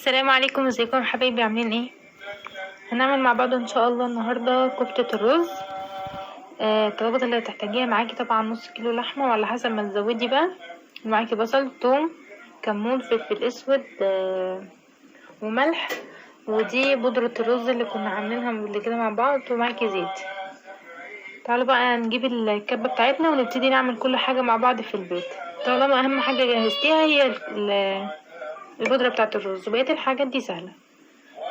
السلام عليكم، ازيكم حبايبي؟ عاملين ايه؟ هنعمل مع بعض ان شاء الله النهارده كفتة الرز. الطلبات اللي هتحتاجيها معاكي طبعا نص كيلو لحمه وعلى حسب ما تزودي بقى. معاكي بصل، ثوم، كمون، فلفل اسود، وملح، ودي بودرة الرز اللي كنا عاملينها قبل كده مع بعض، ومعاكي زيت. تعالوا بقى نجيب الكبة بتاعتنا ونبتدي نعمل كل حاجة مع بعض في البيت. طالما اهم حاجة جهزتيها هي البودرة بتاعت الرز، وبقية الحاجات دي سهلة.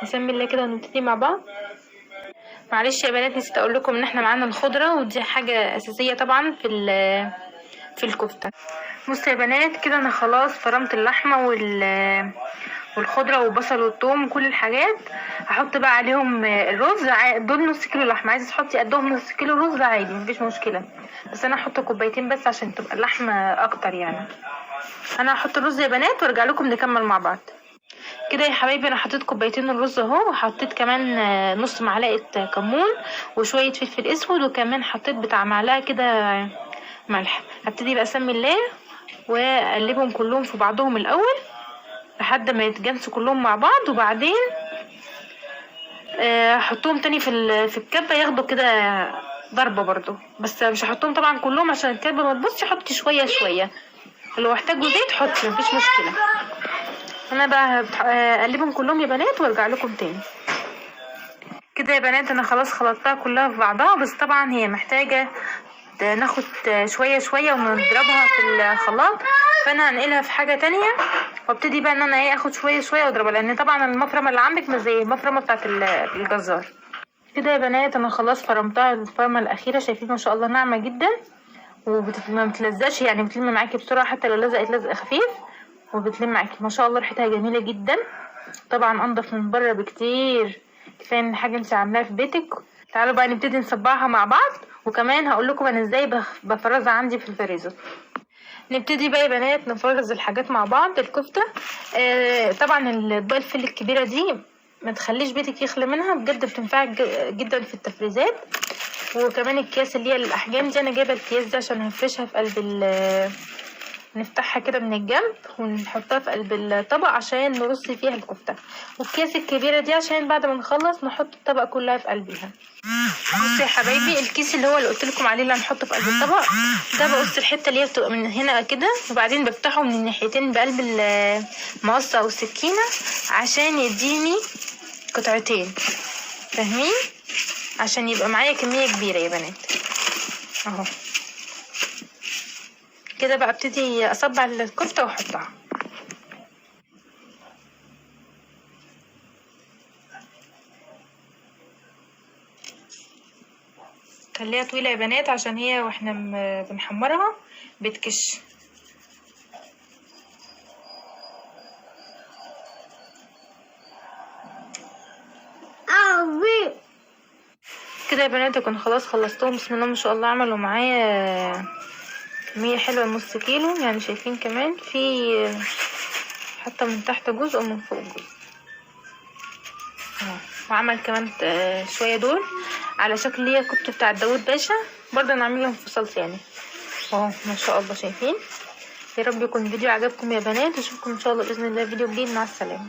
نسمي الله كده ونبتدي مع بعض. معلش يا بنات، نسيت اقول لكم ان احنا معانا الخضره، ودي حاجه اساسيه طبعا في الكفته. بصوا يا بنات، كده انا خلاص فرمت اللحمه والخضره والبصل والثوم وكل الحاجات. هحط بقى عليهم الرز. دول نص كيلو لحمه، عايزه تحطي قدهم نص كيلو رز عادي مفيش مشكله، بس انا هحط كوبايتين بس عشان تبقى اللحمه اكتر يعني. انا هحط الرز يا بنات وارجع لكم نكمل مع بعض. كده يا حبايبي انا حطيت كوبايتين الرز اهو، وحطيت كمان نص معلقه كمون وشويه فلفل اسود، وكمان حطيت بتاع معلقه كده ملح. هبتدي بقى اسمي الله واقلبهم كلهم في بعضهم الاول لحد ما يتجانسوا كلهم مع بعض، وبعدين احطهم تاني في الكبه ياخدوا كده ضربه برضو، بس مش هحطهم طبعا كلهم عشان الكبه ما تبصش. حطي شويه شويه، لو احتاجوا زيت حطي مفيش مشكله. انا بقى اقلبهم كلهم يا بنات وارجع لكم تاني. كده يا بنات انا خلاص خلطتها كلها في بعضها، بس طبعا هي محتاجة ناخد شوية شوية ونضربها في الخلاط، فانا هنقلها في حاجة تانية وابتدي بقى ان انا اخد شوية شوية واضربها، لان طبعا المفرمة اللي عندك مش زي المفرمة بتاعت الجزار. كده يا بنات انا خلاص فرمتها الفرمة الاخيرة، شايفين ما شاء الله ناعمة جدا وما بتلزقش يعني، بتلم معاكي بسرعة، حتى لو لزقت لزق خفيف وبتلم معاكي ما شاء الله. ريحتها جميلة جدا، طبعا انضف من بره بكتير، كفايه ان حاجه انت عاملاها في بيتك. تعالوا بقى نبتدي نصبعها مع بعض، وكمان هقول لكم انا ازاي بفرزها عندي في الفريزر. نبتدي بقى يا بنات نفرز الحاجات مع بعض. الكفته طبعا الاطباق الفل الكبيره دي ما تخليش بيتك يخلى منها، بجد بتنفعك جدا في التفريزات. وكمان الكياس اللي هي الاحجام دي، انا جايبه الكياس دي عشان هنفرشها في قلب نفتحها كده من الجنب ونحطها في قلب الطبق عشان نرص فيها الكفته، والكياس الكبيره دي عشان بعد ما نخلص نحط الطبق كلها في قلبها. بصوا يا حبايبي، الكيس اللي هو اللي قلت لكم عليه اللي هنحطه في قلب الطبق ده، بقص الحته اللي هي بتبقى من هنا كده، وبعدين بفتحه من الناحيتين بقلب المقصه او السكينه عشان يديني قطعتين، فاهمين؟ عشان يبقى معايا كميه كبيره يا بنات اهو. كده بقى ابتدي اصبع الكفته واحطها. خليها طويله يا بنات عشان هي واحنا بنحمرها بتكش. كده يا بنات اكون خلاص خلصتهم، بسم الله ما شاء الله. عملوا معايا كميه حلوه، نص كيلو يعني، شايفين؟ كمان في حتى من تحت جزء ومن فوق جزء اهو. وعمل كمان شويه دول على شكل اللي هي كفته بتاع داوود باشا، برضه انا عاملهم في صلصه يعني اهو ما شاء الله. شايفين؟ يا رب يكون الفيديو عجبكم يا بنات، اشوفكم ان شاء الله باذن الله فيديو جديد. مع السلامه.